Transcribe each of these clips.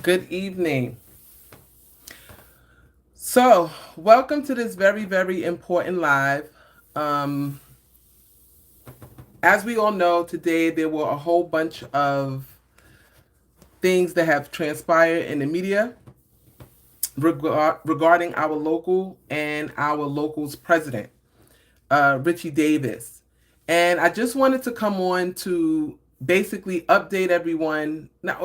Good evening. So, welcome to this very, very important live. Um, as we all know, today there were a whole bunch of things that have transpired in the media regarding our local and our local's president, Richie Davis. And I just wanted to come on to basically update everyone. Not,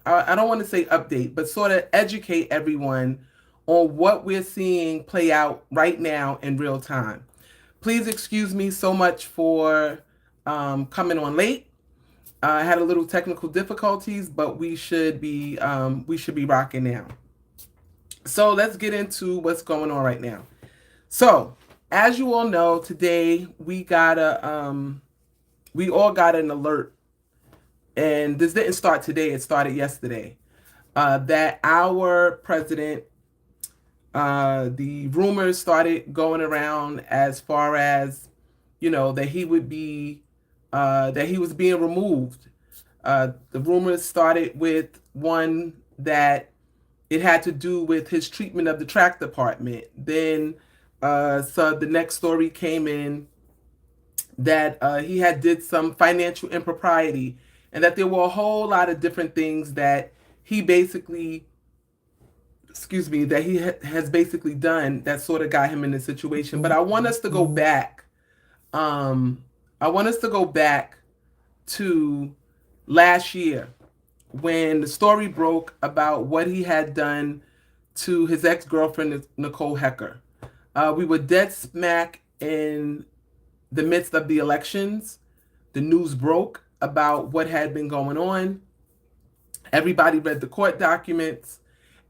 I don't want to say update, but sort of educate everyone on what we're seeing play out right now in real time. Please excuse me so much for coming on late. I had a little technical difficulties, but we should be rocking now. So let's get into what's going on right now. So, as you all know, today we all got an alert, and this didn't start today; it started yesterday. That our president, the rumors started going around as far as, that he was being removed. The rumors started with one that it had to do with his treatment of the track department. Then, so the next story came in that he had did some financial impropriety, and that there were a whole lot of different things that he basically, that he has basically done that sort of got him in this situation. But I want us to go back. I want us to go back to last year when the story broke about what he had done to his ex-girlfriend, Nicole Hecker. We were dead smack in the midst of the elections. The news broke about what had been going on. Everybody read the court documents,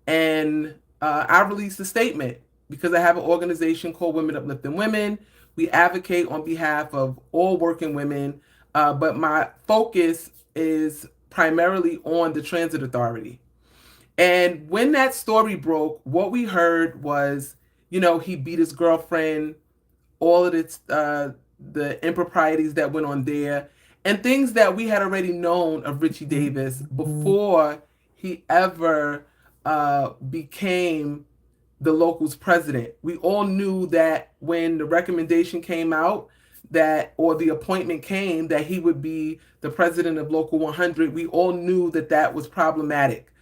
and I released a statement because I have an organization called Women Uplifting Women. We advocate on behalf of all working women, but my focus is primarily on the Transit Authority. And when that story broke, what we heard was, he beat his girlfriend, all of the improprieties that went on there, and things that we had already known of Richie Davis before he ever became the local's president. We all knew that when the recommendation came out, or the appointment came, that he would be the president of Local 100. We all knew that that was problematic,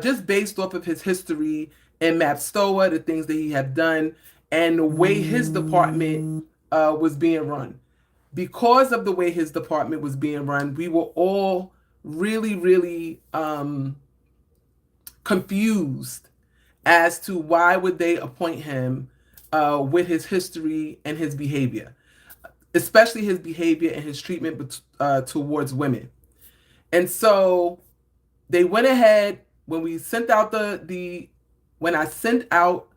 just based off of his history in MAPSTOA, the things that he had done, and the way his department was being run. Because of the way his department was being run, we were all really, really confused as to why would they appoint him with his history and his behavior, especially his behavior and his treatment towards women. And so they went ahead when we sent out when I sent out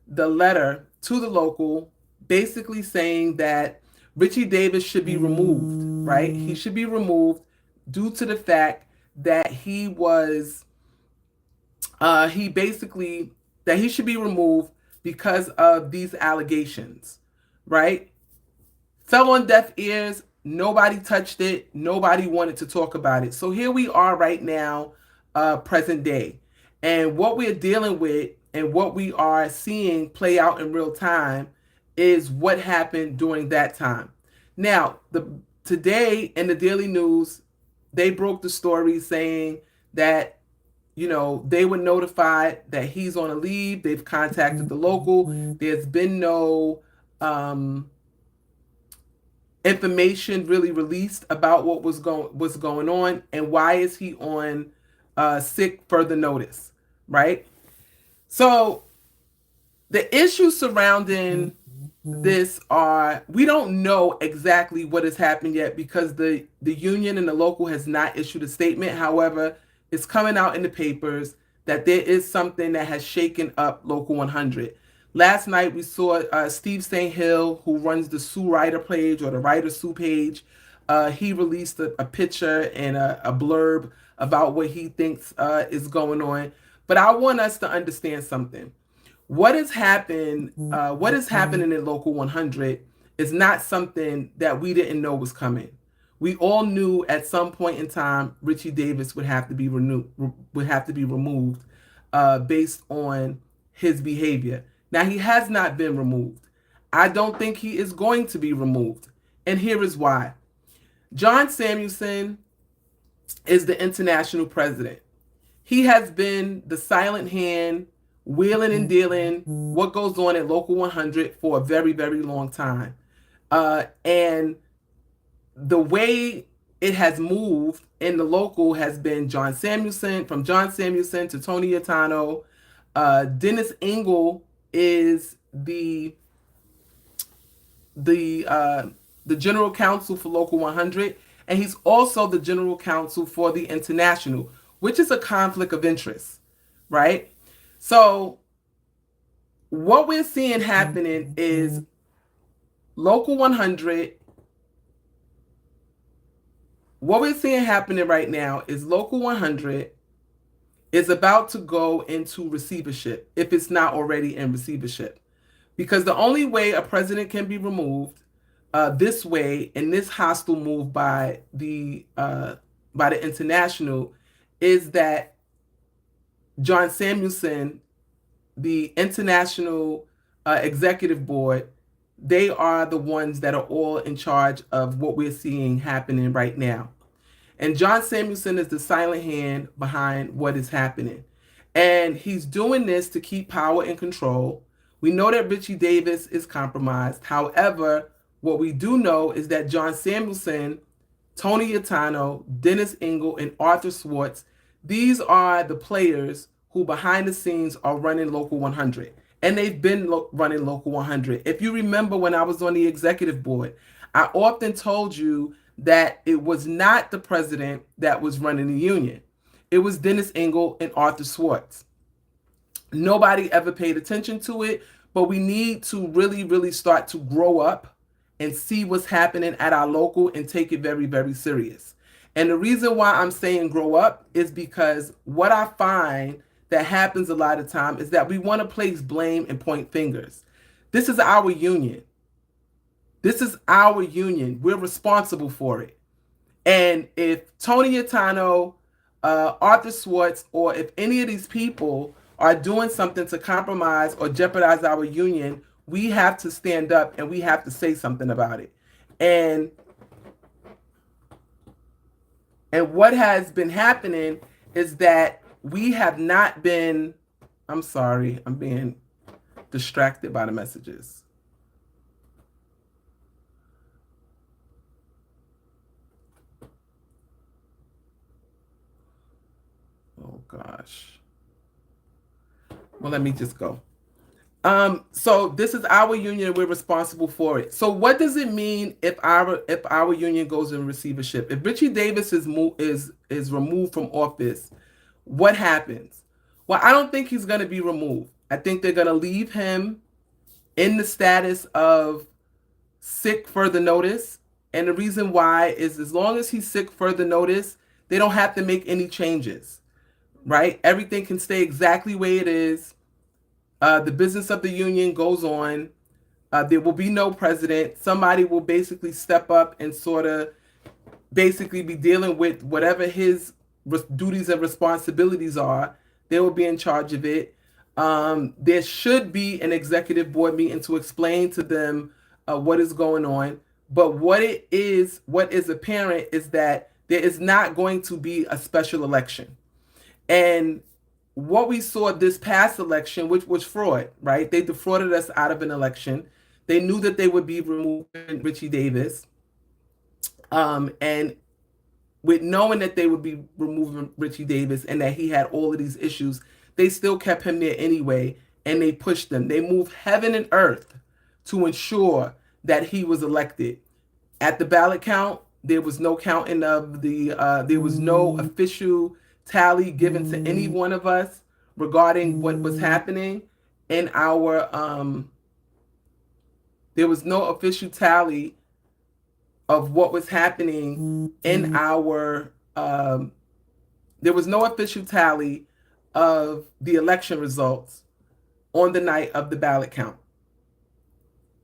the letter to the local, basically saying that Richie Davis should be removed, right? He should be removed due to the fact that he should be removed because of these allegations, right? Fell on deaf ears. Nobody touched it. Nobody wanted to talk about it. So here we are right now, present day. And what we're dealing with and what we are seeing play out in real time is what happened during that time. Now, today in the Daily News, they broke the story saying that, they were notified that he's on a leave. They've contacted the local. There's been no information really released about what was going on, and why is he on sick further notice, right? So the issues surrounding this are, we don't know exactly what has happened yet because the union and the local has not issued a statement. However, it's coming out in the papers that there is something that has shaken up Local 100. Last night we saw Steve St. Hill, who runs the Sue Ryder page or the Ryder Sue page. He released a picture and a blurb about what he thinks is going on. But I want us to understand something. What is happening in Local 100 is not something that we didn't know was coming. We all knew at some point in time Richie Davis would have to be removed based on his behavior. Now he has not been removed. I don't think he is going to be removed, and here is why. John Samuelson is the international president. He has been the silent hand, wheeling and dealing what goes on at Local 100 for a very, very long time. And the way it has moved in the local has been John Samuelson, from John Samuelson to Tony Atano. Dennis Engel is the general counsel for Local 100, and he's also the general counsel for the International, which is a conflict of interest, right? So what we're seeing happening is Local 100. What we're seeing happening right now is Local 100 is about to go into receivership, if it's not already in receivership. Because the only way a president can be removed this way, in this hostile move by the International, is that John Samuelson, the International Executive Board, they are the ones that are all in charge of what we're seeing happening right now. And John Samuelson is the silent hand behind what is happening. And he's doing this to keep power and control. We know that Richie Davis is compromised. However, what we do know is that John Samuelson, Tony Atano, Dennis Engel, and Arthur Swartz, these are the players who behind the scenes are running Local 100. And they've been running Local 100. If you remember when I was on the executive board, I often told you that it was not the president that was running the union. It was Dennis Engel and Arthur Swartz. Nobody ever paid attention to it, but we need to really, really start to grow up and see what's happening at our local and take it very, very serious. And the reason why I'm saying grow up is because what I find that happens a lot of time is that we want to place blame and point fingers. This is our union. This is our union. We're responsible for it. And if Tony Atano, Arthur Swartz, or if any of these people are doing something to compromise or jeopardize our union, we have to stand up and we have to say something about it. And what has been happening is that we have not been, I'm sorry, I'm being distracted by the messages. Oh gosh. Well, let me just go. So this is our union. We're responsible for it. So what does it mean if our union goes in receivership? If Richie Davis is removed from office, what happens? Well, I don't think he's going to be removed. I think they're going to leave him in the status of sick further notice. And the reason why is as long as he's sick further notice, they don't have to make any changes, right? Everything can stay exactly where it is. The business of the union goes on. There will be no president. Somebody will basically step up and sort of basically be dealing with whatever his duties and responsibilities are. They will be in charge of it. There should be an executive board meeting to explain to them what is going on. But what is apparent is that there is not going to be a special election. And what we saw this past election, which was fraud, right? They defrauded us out of an election. They knew that they would be removing Richie Davis. And with knowing that they would be removing Richie Davis and that he had all of these issues, they still kept him there anyway, and they pushed him. They moved heaven and earth to ensure that he was elected. At the ballot count, there was no counting of there was no official tally given to any one of us regarding what was happening in our there was no official tally of what was happening in our there was no official tally of the election results on the night of the ballot count,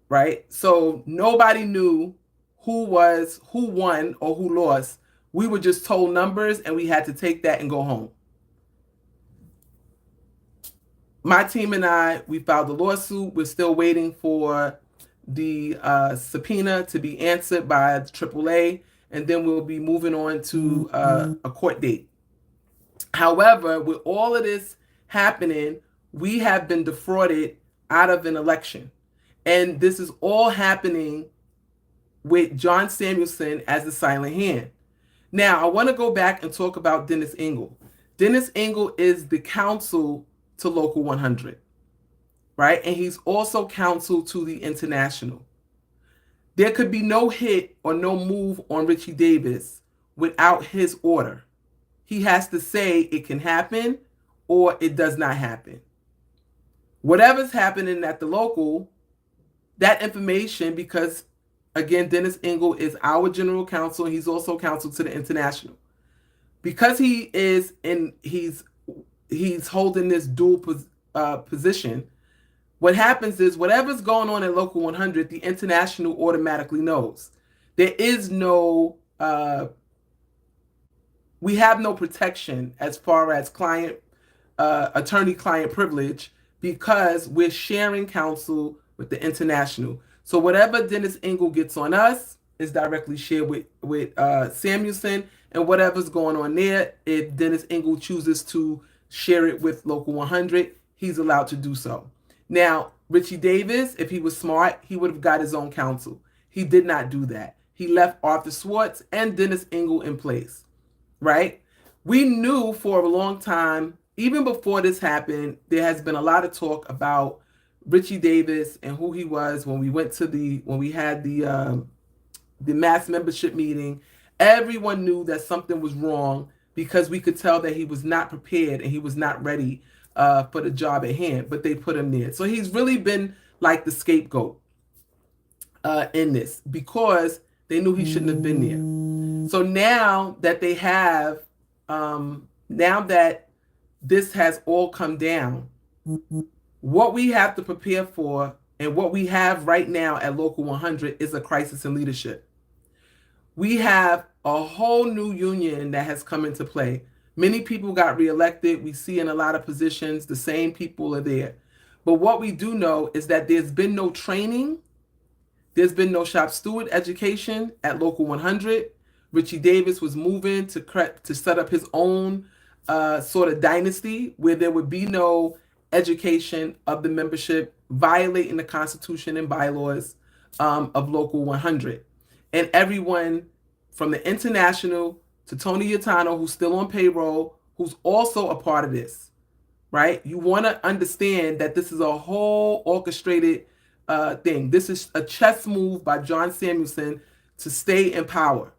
right? So nobody knew who won or who lost. We were just told numbers and we had to take that and go home. My team and I, we filed a lawsuit. We're still waiting for the subpoena to be answered by AAA, and then we'll be moving on to a court date. However, with all of this happening, we have been defrauded out of an election. And this is all happening with John Samuelson as the silent hand. Now, I want to go back and talk about Dennis Engle. Dennis Engle is the counsel to Local 100, right? And he's also counsel to the International. There could be no hit or no move on Richie Davis without his order. He has to say it can happen or it does not happen. Whatever's happening at the local, that information, because again, Dennis Engle is our general counsel. He's also counsel to the International. Because he is he's holding this dual position. What happens is whatever's going on at Local 100, the International automatically knows. There is no, we have no protection as far as attorney-client privilege because we're sharing counsel with the International. So whatever Dennis Engle gets on us is directly shared with Samuelson, and whatever's going on there, if Dennis Engle chooses to share it with Local 100, he's allowed to do so. Now, Richie Davis, if he was smart, he would have got his own counsel. He did not do that. He left Arthur Swartz and Dennis Engle in place, right? We knew for a long time, even before this happened, there has been a lot of talk about Richie Davis and who he was when we had the mass membership meeting. Everyone knew that something was wrong because we could tell that he was not prepared and he was not ready for the job at hand, but they put him there. So he's really been like the scapegoat in this because they knew he shouldn't have been there. So now that they have, now that this has all come down, what we have to prepare for and what we have right now at Local 100 is a crisis in leadership. We have a whole new union that has come into play. Many people got reelected. We see in a lot of positions, the same people are there. But what we do know is that there's been no training. There's been no shop steward education at Local 100. Richie Davis was moving to set up his own sort of dynasty where there would be no education of the membership, violating the Constitution and bylaws of Local 100. And everyone from the International to Tony Yatano, who's still on payroll, who's also a part of this, right? You want to understand that this is a whole orchestrated thing. This is a chess move by John Samuelson to stay in power.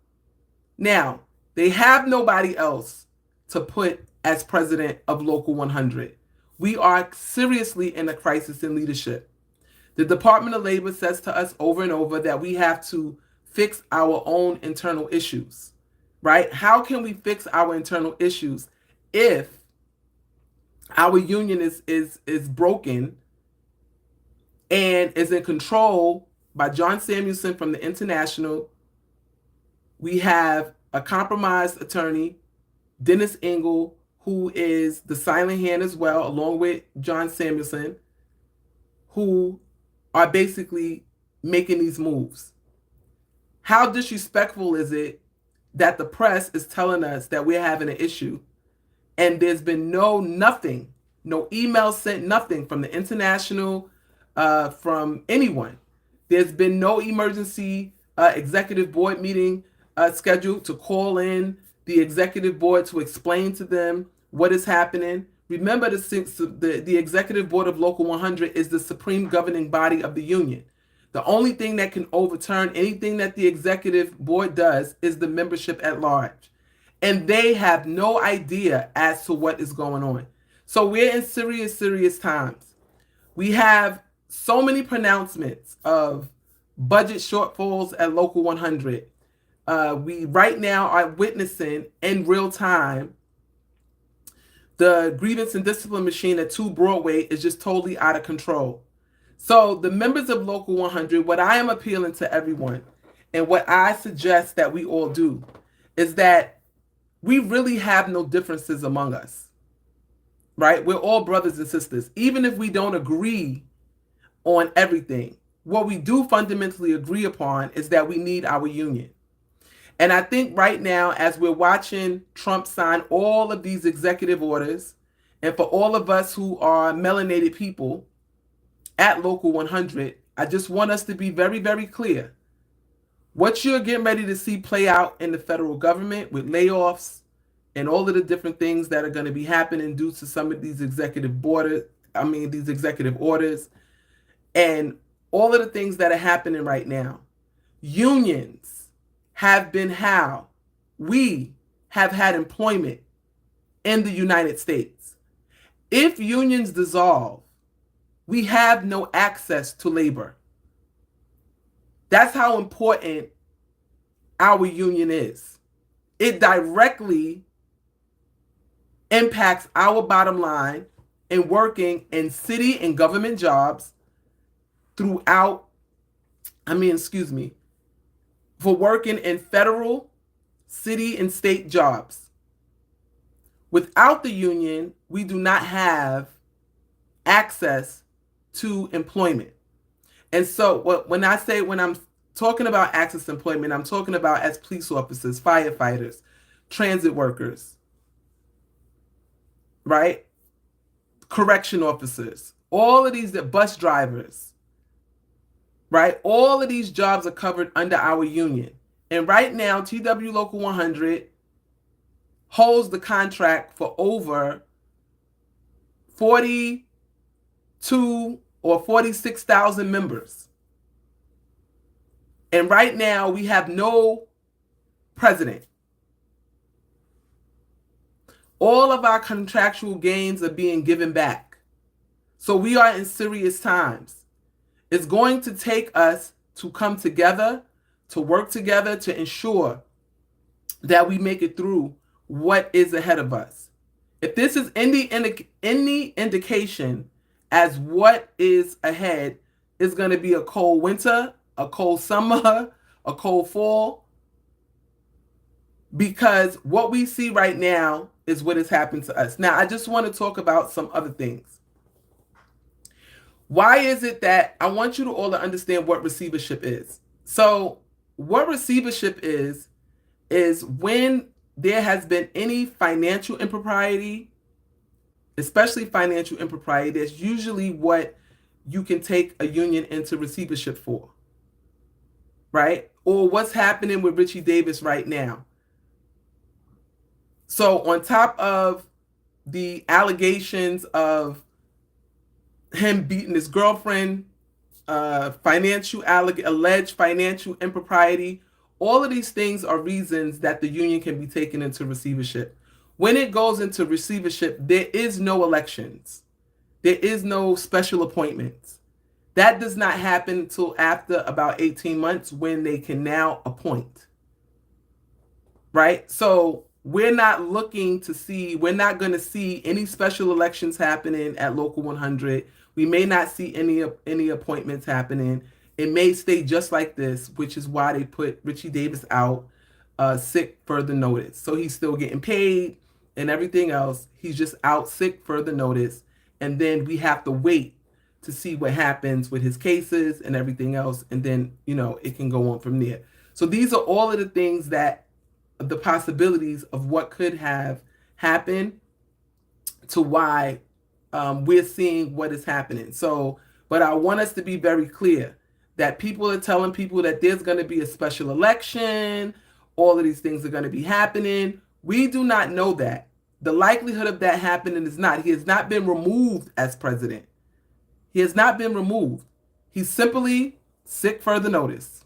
Now, they have nobody else to put as president of Local 100. We are seriously in a crisis in leadership. The Department of Labor says to us over and over that we have to fix our own internal issues, right? How can we fix our internal issues if our union is broken and is in control by John Samuelson from the International? We have a compromised attorney, Dennis Engle, who is the silent hand as well, along with John Samuelson, who are basically making these moves. How disrespectful is it that the press is telling us that we're having an issue and there's been nothing, no email sent, nothing from the International, from anyone. There's been no emergency executive board meeting scheduled to call in the executive board to explain to them what is happening. Remember, the executive board of Local 100 is the supreme governing body of the union. The only thing that can overturn anything that the executive board does is the membership at large. And they have no idea as to what is going on. So we're in serious, serious times. We have so many pronouncements of budget shortfalls at Local 100. We right now are witnessing in real time the grievance and discipline machine at 2 Broadway is just totally out of control. So the members of Local 100, what I am appealing to everyone And what I suggest that we all do is that we really have no differences among us, right? We're all brothers and sisters, even if we don't agree on everything. What we do fundamentally agree upon is that we need our union. And I think right now, as we're watching Trump sign all of these executive orders, and for all of us who are melanated people at Local 100, I just want us to be very, very clear. What you're getting ready to see play out in the federal government with layoffs and all of the different things that are going to be happening due to some of these executive orders, and all of the things that are happening right now. Unions have been how we have had employment in the United States. If unions dissolve, we have no access to labor. That's how important our union is. It directly impacts our bottom line in working in city and government jobs for working in federal, city, and state jobs. Without the union, we do not have access to employment. And so when I'm talking about access to employment, I'm talking about as police officers, firefighters, transit workers, right? Correction officers, all of these, bus drivers, right? All of these jobs are covered under our union. And right now, TWU Local 100 holds the contract for over 42 or 46,000 members. And right now, we have no president. All of our contractual gains are being given back. So we are in serious times. It's going to take us to come together, to work together, to ensure that we make it through what is ahead of us. If this is any indication as what is ahead, it's going to be a cold winter, a cold summer, a cold fall, because what we see right now is what has happened to us. Now, I just want to talk about some other things. Why is it that I want you to all to understand what receivership is? So what receivership is when there has been any financial impropriety, especially financial impropriety. That's usually what you can take a union into receivership for, right? Or what's happening with Richie Davis right now. So on top of the allegations of him beating his girlfriend, alleged financial impropriety, all of these things are reasons that the union can be taken into receivership. When it goes into receivership, there is no elections. There is no special appointments. That does not happen until after about 18 months when they can now appoint. Right? So we're not going to see any special elections happening at Local 100. We may not see any appointments happening. It may stay just like this, which is why they put Richie Davis out sick further notice. So he's still getting paid and everything else. He's just out sick further notice. And then we have to wait to see what happens with his cases and everything else. And then, it can go on from there. So these are all of the things that the possibilities of what could have happened to why we're seeing what is happening. So, but I want us to be very clear that people are telling people that there's going to be a special election, all of these things are going to be happening. We do not know that. The likelihood of that happening is not. He has not been removed as president. He has not been removed. He's simply sick further notice,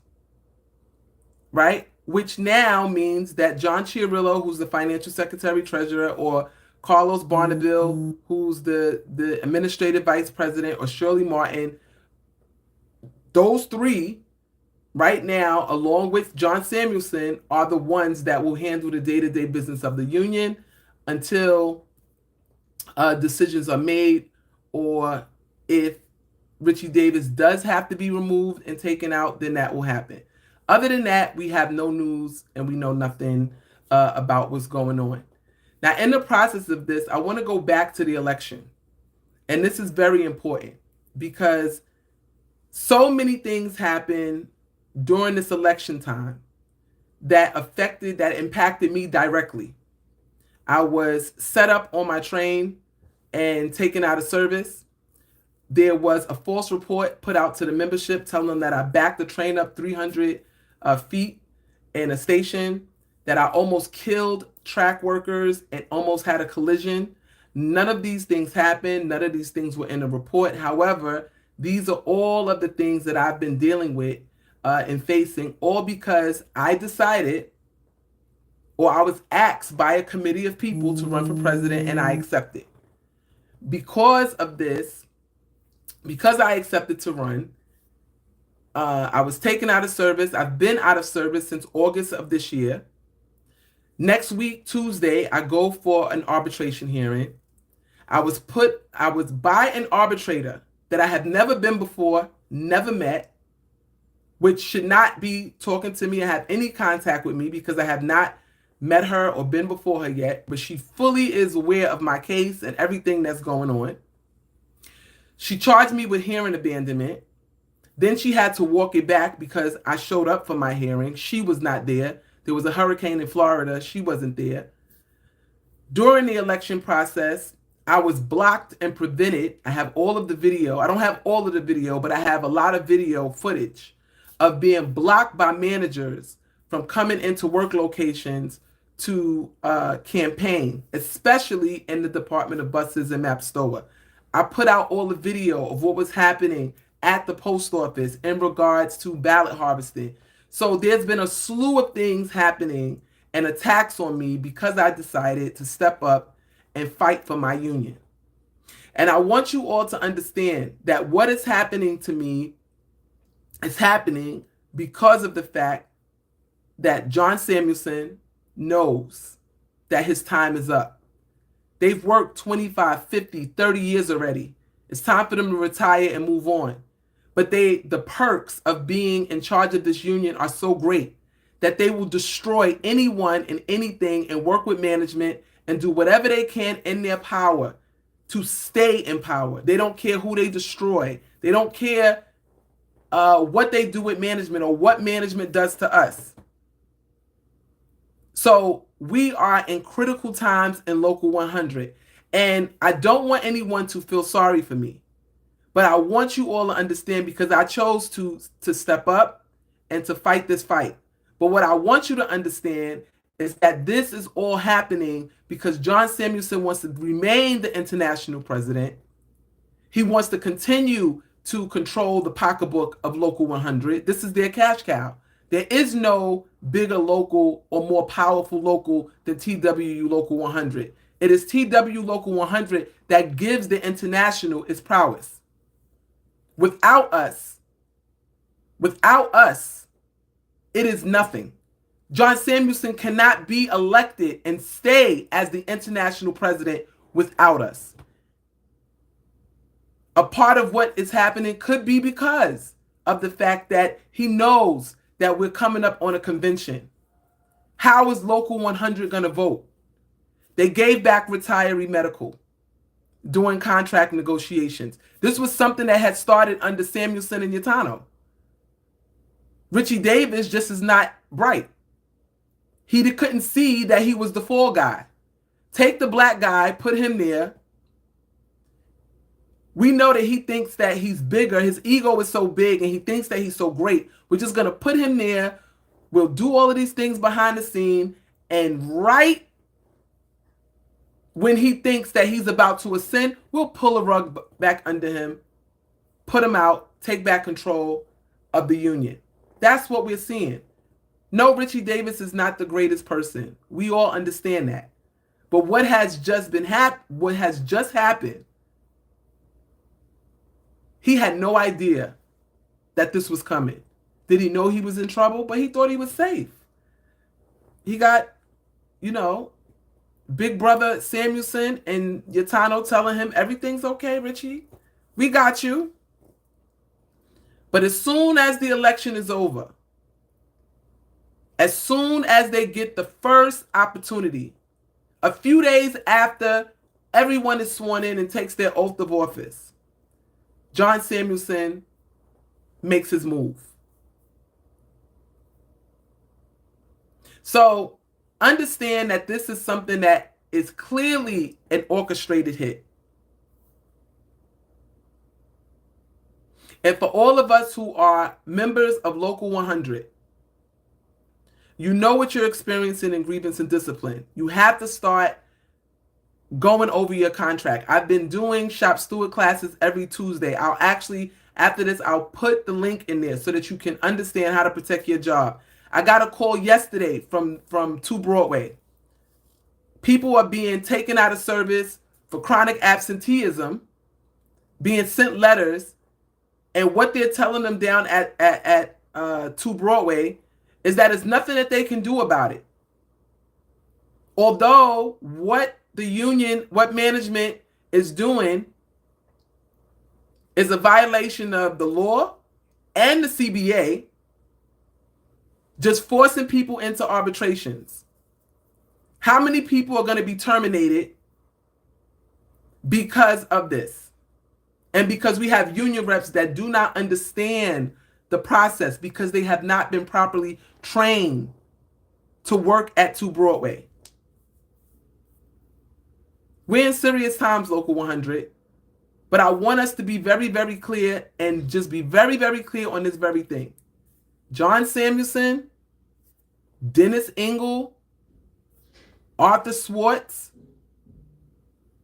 right? Which now means that John Chiarillo, who's the financial secretary treasurer, or Carlos Barnaville, who's the administrative vice president, or Shirley Martin, those three right now, along with John Samuelson, are the ones that will handle the day-to-day business of the union until decisions are made, or if Richie Davis does have to be removed and taken out, then that will happen. Other than that, we have no news and we know nothing about what's going on. Now, in the process of this, I want to go back to the election. And this is very important because so many things happened during this election time that impacted me directly. I was set up on my train and taken out of service. There was a false report put out to the membership telling them that I backed the train up 300 feet in a station, that I almost killed track workers and almost had a collision. None of these things happened. None of these things were in the report. However, these are all of the things that I've been dealing with and facing, all because I decided, or I was asked by a committee of people to run for president, and I accepted. Because of this, because I accepted to run, I was taken out of service. I've been out of service since August of this year. Next week, Tuesday, I go for an arbitration hearing. I was by an arbitrator that I have never been before, never met, which should not be talking to me or have any contact with me because I have not met her or been before her yet, but she fully is aware of my case and everything that's going on. She charged me with hearing abandonment. Then she had to walk it back because I showed up for my hearing. She was not there. There was a hurricane in Florida. She wasn't there. During the election process, I was blocked and prevented. I have all of the video. I don't have all of the video, but I have a lot of video footage of being blocked by managers from coming into work locations to campaign, especially in the Department of Buses and MAPSTOA. I put out all the video of what was happening at the post office in regards to ballot harvesting. So there's been a slew of things happening and attacks on me because I decided to step up and fight for my union. And I want you all to understand that what is happening to me is happening because of the fact that John Samuelson knows that his time is up. They've worked 25, 50, 30 years already. It's time for them to retire and move on. But the perks of being in charge of this union are so great that they will destroy anyone and anything and work with management and do whatever they can in their power to stay in power. They don't care who they destroy. They don't care what they do with management or what management does to us. So we are in critical times in Local 100. And I don't want anyone to feel sorry for me. But I want you all to understand because I chose to step up and to fight this fight. But what I want you to understand is that this is all happening because John Samuelson wants to remain the international president. He wants to continue to control the pocketbook of Local 100. This is their cash cow. There is no bigger local or more powerful local than TWU Local 100. It is TWU Local 100 that gives the international its prowess. Without us, it is nothing. John Samuelson cannot be elected and stay as the international president without us. A part of what is happening could be because of the fact that he knows that we're coming up on a convention. How is Local 100 going to vote? They gave back retiree medical during contract negotiations. This was something that had started under Samuelson and Yatano. Richie Davis just is not bright. He couldn't see that he was the fall guy. Take the black guy, put him there. We know that he thinks that he's bigger. His ego is so big and he thinks that he's so great. We're just going to put him there. We'll do all of these things behind the scene. And right when he thinks that he's about to ascend, we'll pull a rug back under him, put him out, take back control of the union. That's what we're seeing. No, Richie Davis is not the greatest person. We all understand that. But what has just happened, he had no idea that this was coming. Did he know he was in trouble? But he thought he was safe. He got, Big Brother Samuelson and Yatano telling him, everything's okay, Richie. We got you. But as soon as the election is over, As soon as they get the first opportunity, a few days after everyone is sworn in and takes their oath of office, John Samuelson makes his move. So understand that this is something that is clearly an orchestrated hit. And for all of us who are members of Local 100, you know what you're experiencing in grievance and discipline. You have to start going over your contract. I've been doing shop steward classes every Tuesday. I'll actually, after this, I'll put the link in there so that you can understand how to protect your job. I got a call yesterday from 2 Broadway. People are being taken out of service for chronic absenteeism, being sent letters, and what they're telling them down at 2 Broadway is that there's nothing that they can do about it. Although what the union, what management is doing is a violation of the law and the CBA, just forcing people into arbitrations. How many people are going to be terminated because of this? And because we have union reps that do not understand the process because they have not been properly trained to work at 2 Broadway. We're in serious times, Local 100, but I want us to be very, very clear and just be very, very clear on this very thing. John Samuelson, Dennis Engel, Arthur Swartz,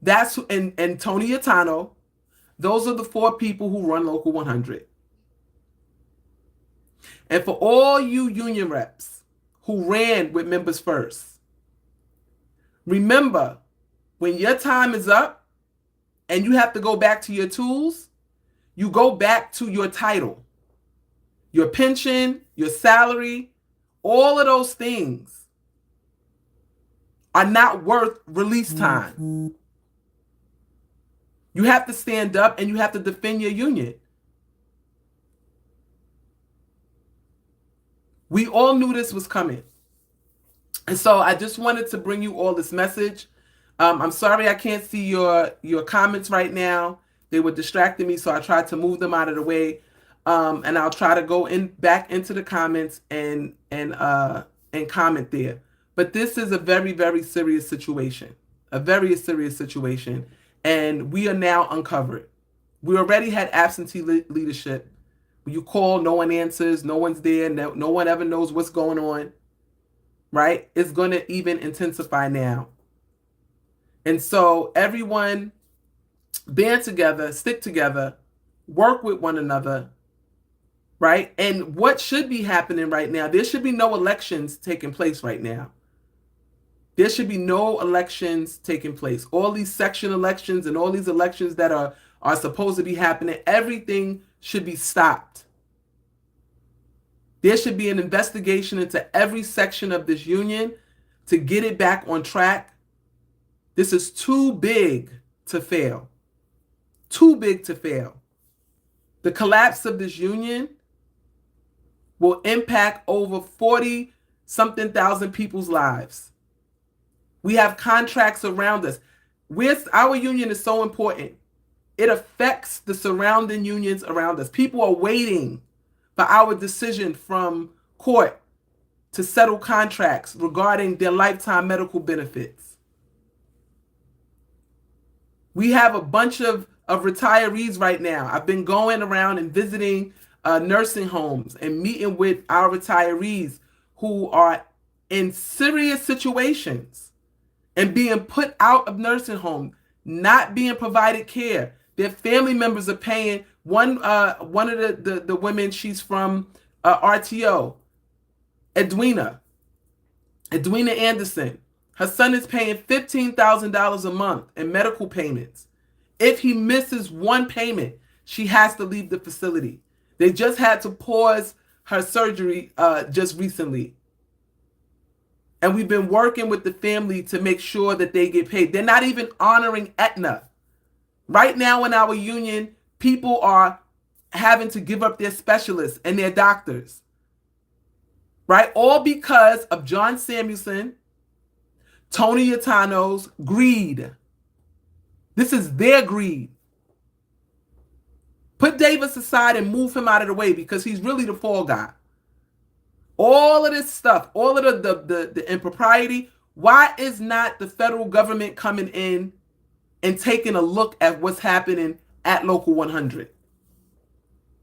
and Tony Atano, those are the 4 people who run Local 100. And for all you union reps who ran with Members First, remember, when your time is up and you have to go back to your tools, you go back to your title, your pension, your salary. All of those things are not worth release time. You have to stand up and you have to defend your union. We all knew this was coming. And so I just wanted to bring you all this message. I'm sorry I can't see your comments right now. They were distracting me, so I tried to move them out of the way. And I'll try to go back into the comments and comment there. But this is a very, very serious situation. A very serious situation. And we are now uncovered. We already had absentee leadership. When you call, no one answers, no one's there, no one ever knows what's going on, right? It's going to even intensify now. And so everyone band together, stick together, work with one another, right? And what should be happening right now, there should be no elections taking place right now. There should be no elections taking place. All these section elections and all these elections that are supposed to be happening, everything should be stopped. There should be an investigation into every section of this union to get it back on track. This is too big to fail. Too big to fail. The collapse of this union will impact over 40-something thousand people's lives. We have contracts around us. Our union is so important. It affects the surrounding unions around us. People are waiting for our decision from court to settle contracts regarding their lifetime medical benefits. We have a bunch of retirees right now. I've been going around and visiting nursing homes and meeting with our retirees who are in serious situations and being put out of nursing home, not being provided care. Their family members are paying. One of the women, she's from RTO, Edwina Anderson. Her son is paying $15,000 a month in medical payments. If he misses one payment, she has to leave the facility. They just had to pause her surgery just recently. And we've been working with the family to make sure that they get paid. They're not even honoring Aetna. Right now in our union, people are having to give up their specialists and their doctors. right? All because of John Samuelson, Tony Yatano's greed. This is their greed. Put Davis aside and move him out of the way because he's really the fall guy. All of this stuff, all of the impropriety, why is not the federal government coming in and taking a look at what's happening at Local 100?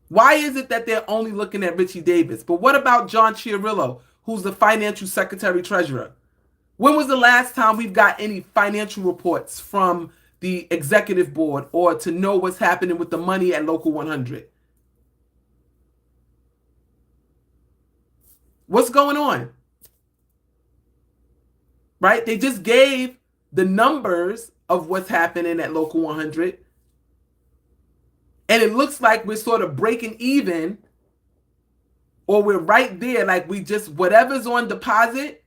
Why is it that they're only looking at Richie Davis? But what about John Chiarillo, who's the financial secretary treasurer? When was the last time we've got any financial reports from the executive board or to know what's happening with the money at Local 100? What's going on? Right? They just gave the numbers of what's happening at Local 100. And it looks like we're sort of breaking even, or we're right there, like we just, whatever's on deposit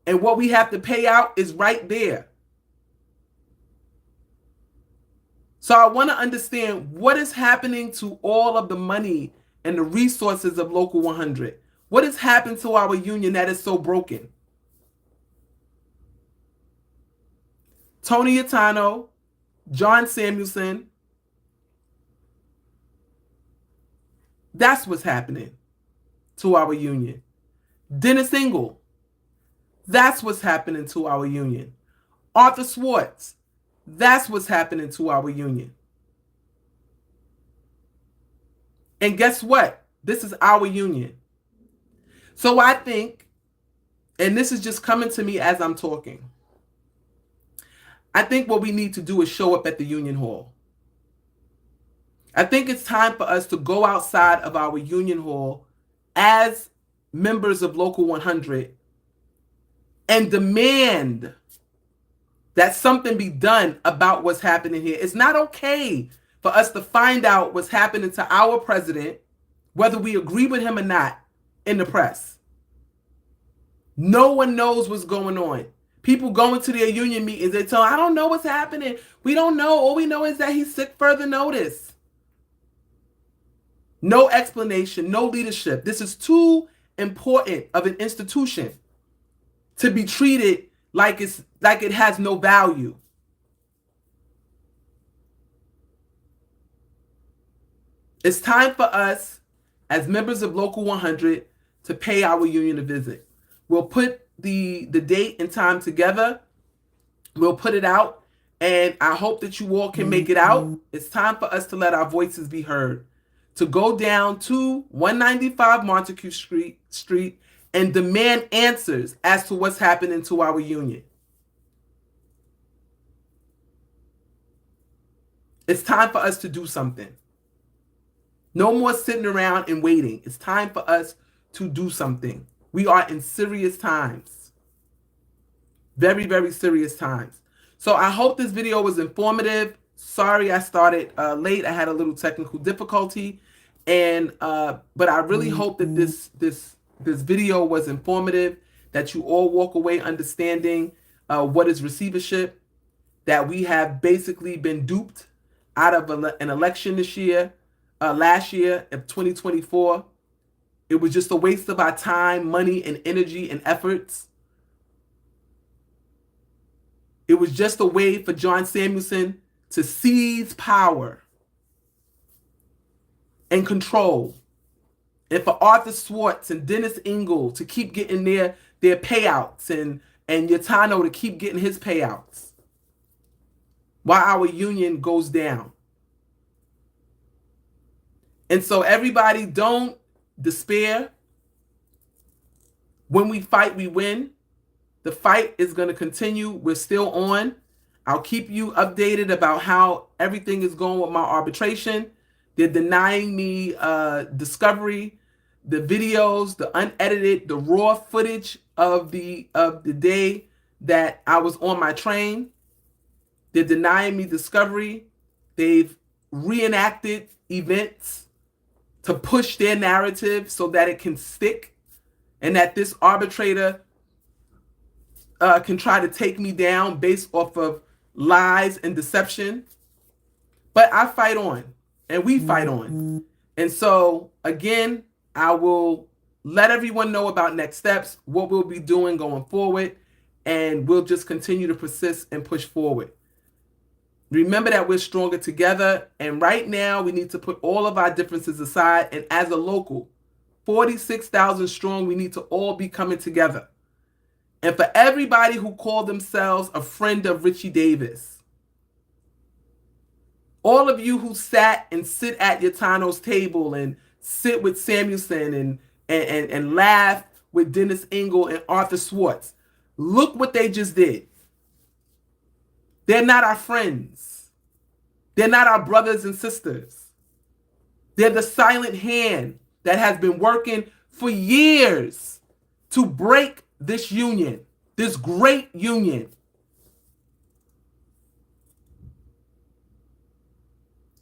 and what we have to pay out is right there. So I want to understand what is happening to all of the money and the resources of Local 100. What has happened to our union that is so broken? Tony Yatano, John Samuelson, that's what's happening to our union. Dennis Engel, that's what's happening to our union. Arthur Swartz, that's what's happening to our union. And guess what? This is our union. So I think, and this is just coming to me as I'm talking, I think what we need to do is show up at the union hall. I think it's time for us to go outside of our union hall as members of Local 100 and demand that something be done about what's happening here. It's not okay for us to find out what's happening to our president, whether we agree with him or not, in the press. No one knows what's going on. People going to their union meetings, they tell, I don't know what's happening. We don't know. All we know is that he's sick further notice. No explanation, no leadership. This is too important of an institution to be treated like it has no value. It's time for us as members of Local 100 to pay our union a visit. We'll put the date and time together. We'll put it out, and I hope that you all can make it out. It's time for us to let our voices be heard, to go down to 195 Montague Street and demand answers as to what's happening to our union. It's time for us to do something. No more sitting around and waiting. It's time for us to do something. We are in serious times. Very, very serious times. So I hope this video was informative. Sorry I started late. I had a little technical difficulty. And but I really hope that this video was informative, that you all walk away understanding what is receivership, that we have basically been duped out of an election this year, last year of 2024. It was just a waste of our time, money, and energy and efforts. It was just a way for John Samuelson to seize power and control, and for Arthur Swartz and Dennis Engel to keep getting their payouts, and Yatano to keep getting his payouts while our union goes down. And so everybody, don't despair. When we fight, we win. The fight is going to continue. We're still on. I'll keep you updated about how everything is going with my arbitration. They're denying me discovery, the videos, the unedited, the raw footage of the day that I was on my train. They're denying me discovery. They've reenacted events to push their narrative so that it can stick, and that this arbitrator can try to take me down based off of lies and deception. But I fight on, and we fight on. And so, again, I will let everyone know about next steps, what we'll be doing going forward, and we'll just continue to persist and push forward. Remember that we're stronger together, and right now we need to put all of our differences aside, and as a local, 46,000 strong, we need to all be coming together. And for everybody who call themselves a friend of Richie Davis, all of you who sat and sit at Yatano's table and sit with Samuelson and laugh with Dennis Engel and Arthur Swartz, look what they just did. They're not our friends. They're not our brothers and sisters. They're the silent hand that has been working for years to break this union, this great union.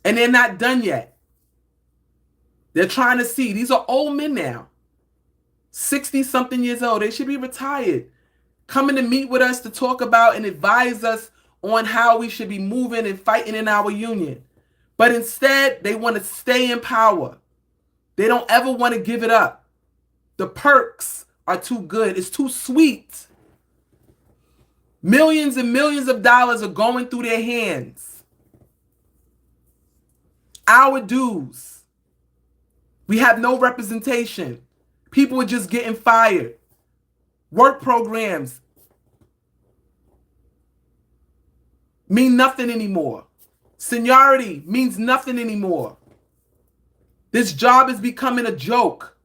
And they're not done yet. They're trying to see. These are old men now. 60-something years old. They should be retired. Coming to meet with us to talk about and advise us on how we should be moving and fighting in our union. But instead, they want to stay in power. They don't ever want to give it up. The perks are too good. It's too sweet. Millions and millions of dollars are going through their hands. Our dues. We have no representation. People are just getting fired. Work programs mean nothing anymore. Seniority means nothing anymore. This job is becoming a joke.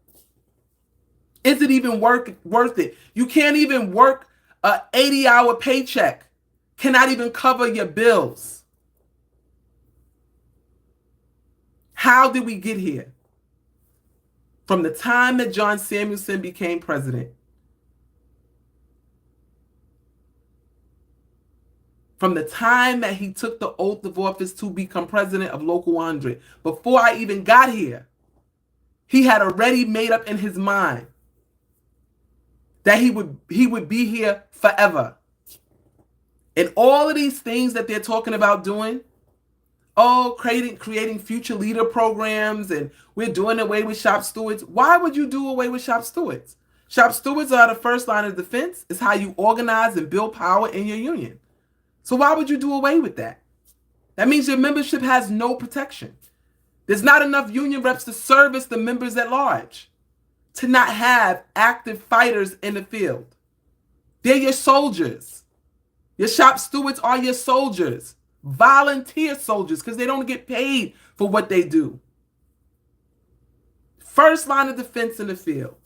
Is it even worth it? You can't even work an 80-hour paycheck. Cannot even cover your bills. How did we get here? From the time that John Samuelson became president, from the time that he took the oath of office to become president of Local 100, before I even got here, he had already made up in his mind that he would be here forever. And all of these things that they're talking about doing, creating future leader programs, and we're doing away with shop stewards. Why would you do away with shop stewards? Shop stewards are the first line of defense. It's how you organize and build power in your union. So why would you do away with that? That means your membership has no protection. There's not enough union reps to service the members at large, to not have active fighters in the field. They're your soldiers. Your shop stewards are your soldiers, volunteer soldiers, because they don't get paid for what they do. First line of defense in the field.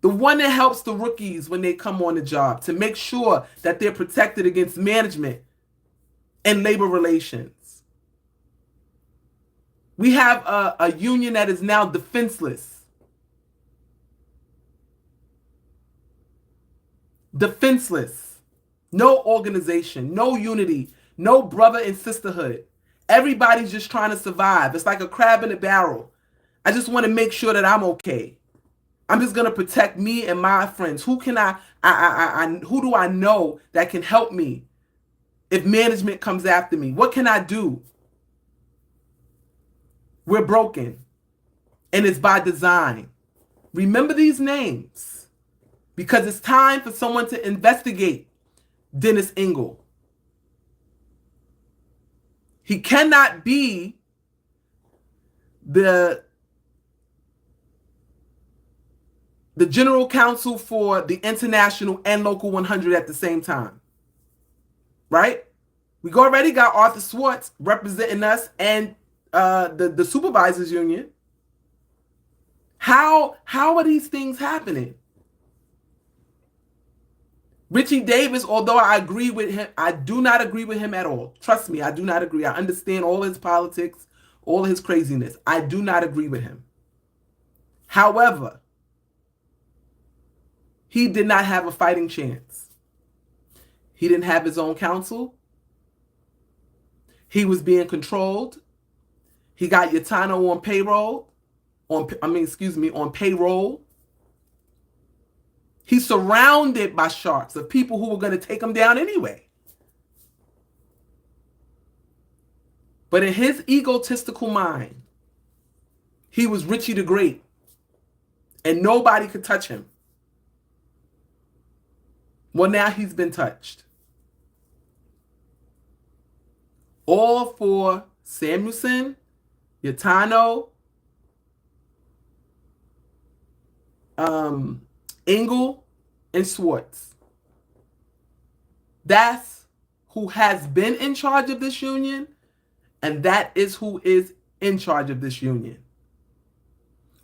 The one that helps the rookies when they come on the job to make sure that they're protected against management and labor relations. We have a union that is now defenseless. Defenseless. No organization, no unity, no brother and sisterhood. Everybody's just trying to survive. It's like a crab in a barrel. I just want to make sure that I'm okay. I'm just going to protect me and my friends. Who can who do I know that can help me if management comes after me? What can I do? We're broken, and it's by design. Remember these names, because it's time for someone to investigate Dennis Engel. He cannot be the general counsel for the international and local 100 at the same time. Right? We already got Arthur Swartz representing us and the supervisors union. How are these things happening? Richie Davis, although I agree with him, I do not agree with him at all. Trust me, I do not agree. I understand all his politics, all his craziness. I do not agree with him. However, he did not have a fighting chance. He didn't have his own counsel. He was being controlled. He got Yatano on payroll. On payroll. He's surrounded by sharks of people who were going to take him down anyway. But in his egotistical mind, he was Richie the Great. and nobody could touch him. Well, now he's been touched. All for Samuelson, Yatano, Engel, and Swartz. That's who has been in charge of this union, and that is who is in charge of this union.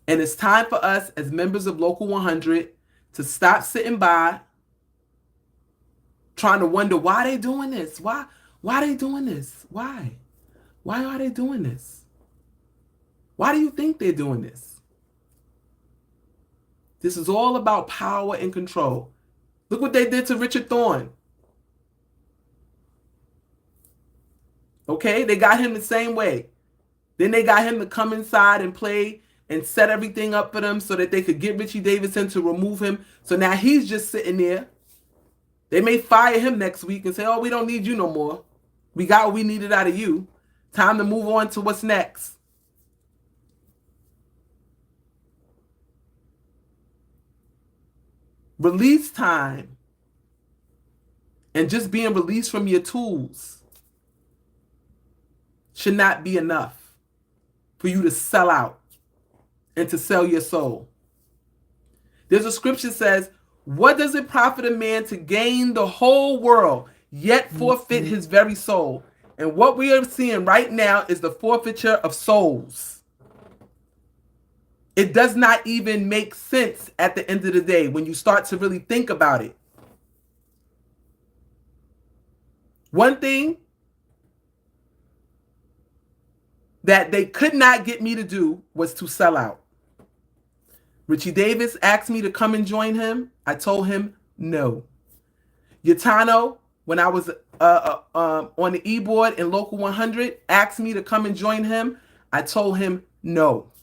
And it's time for us as members of Local 100 to stop sitting by trying to wonder why they doing this. Why they doing this? Why are they doing this? Why do you think they're doing this? This is all about power and control. Look what they did to Richard Thorne. Okay, they got him the same way. Then they got him to come inside and play and set everything up for them so that they could get Richie Davis in to remove him. So now he's just sitting there. They may fire him next week and say, oh, we don't need you no more. We got what we needed out of you. Time to move on to what's next. Release time and just being released from your tools should not be enough for you to sell out and to sell your soul. There's a scripture that says, what does it profit a man to gain the whole world, yet forfeit his very soul? And what we are seeing right now is the forfeiture of souls. It does not even make sense at the end of the day when you start to really think about it. One thing that they could not get me to do was to sell out. Richie Davis asked me to come and join him. I told him no. Yatano, when I was on the e-board in Local 100, asked me to come and join him. I told him no.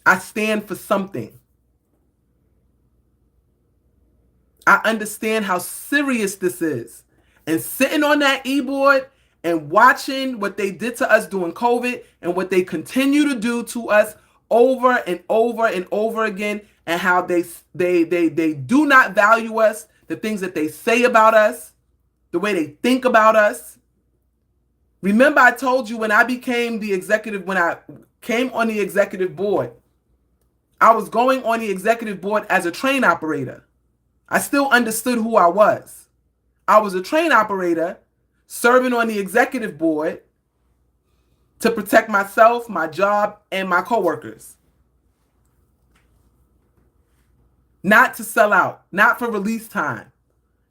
I stand for something. I understand how serious this is. And sitting on that e-board and watching what they did to us during COVID and what they continue to do to us over and over and over again, and how they do not value us, the things that they say about us, the way they think about us. Remember, I told you when I came on the executive board, I was going on the executive board as a train operator. I still understood who I was. I was a train operator serving on the executive board to protect myself, my job, and my coworkers. Not to sell out, not for release time,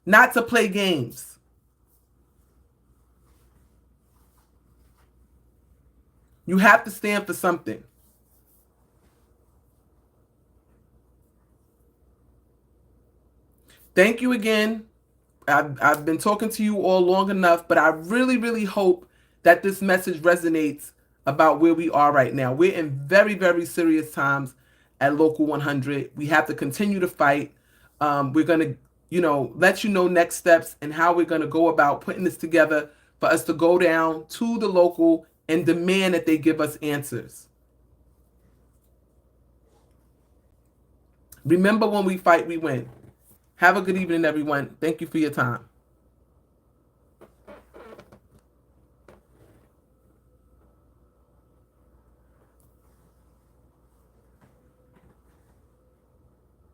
not to play games. You have to stand for something. Thank you again. I've been talking to you all long enough, but I really, really hope that this message resonates about where we are right now. We're in very, very serious times at Local 100. We have to continue to fight. We're going to, let you know next steps and how we're going to go about putting this together for us to go down to the local and demand that they give us answers. Remember, when we fight, we win. Have a good evening, everyone. Thank you for your time.